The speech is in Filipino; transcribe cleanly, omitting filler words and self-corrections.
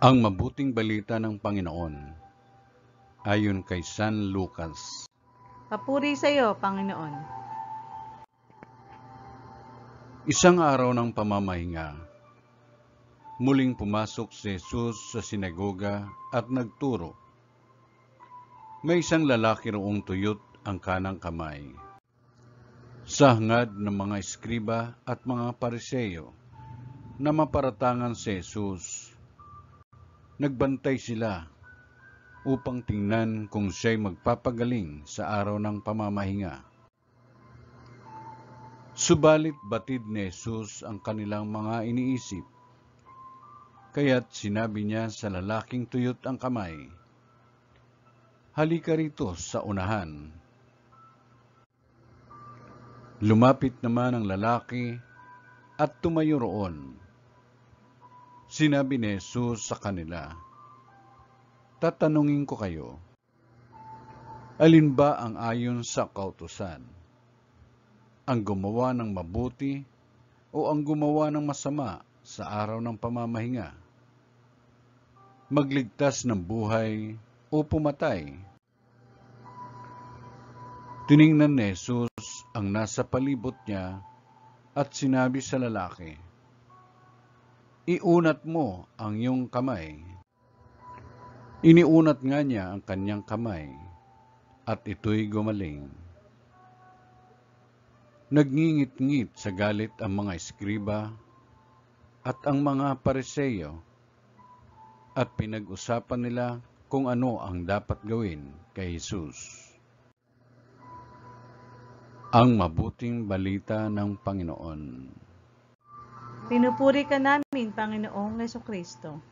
Ang mabuting balita ng Panginoon ayon kay San Lucas. Papuri sa iyo, Panginoon. Isang araw ng pamamahinga, muling pumasok si Jesus sa sinagoga at nagturo. May isang lalaki roong tuyot ang kanang kamay. Sa hangad ng mga eskriba at mga pariseyo na maparatangan si Jesus, nagbantay sila upang tingnan kung siya'y magpapagaling sa araw ng pamamahinga. Subalit batid ni Jesus ang kanilang mga iniisip, kaya't sinabi niya sa lalaking tuyot ang kamay, "Halika rito sa unahan." Lumapit naman ang lalaki at tumayo roon. Sinabi ni Jesus sa kanila, "Tatanungin ko kayo, alin ba ang ayon sa kautusan? Ang gumawa ng mabuti o ang gumawa ng masama sa araw ng pamamahinga? Magligtas ng buhay o pumatay?" Tiningnan ni Jesus ang nasa palibot niya at sinabi sa lalaki, "Iunat mo ang iyong kamay." Iniunat nga niya ang kanyang kamay at ito'y gumaling. Nagngingit-ngit sa galit ang mga eskriba at ang mga pariseyo at pinag-usapan nila kung ano ang dapat gawin kay Jesus. Ang mabuting balita ng Panginoon. Pinupuri ka namin, Panginoong Jesucristo.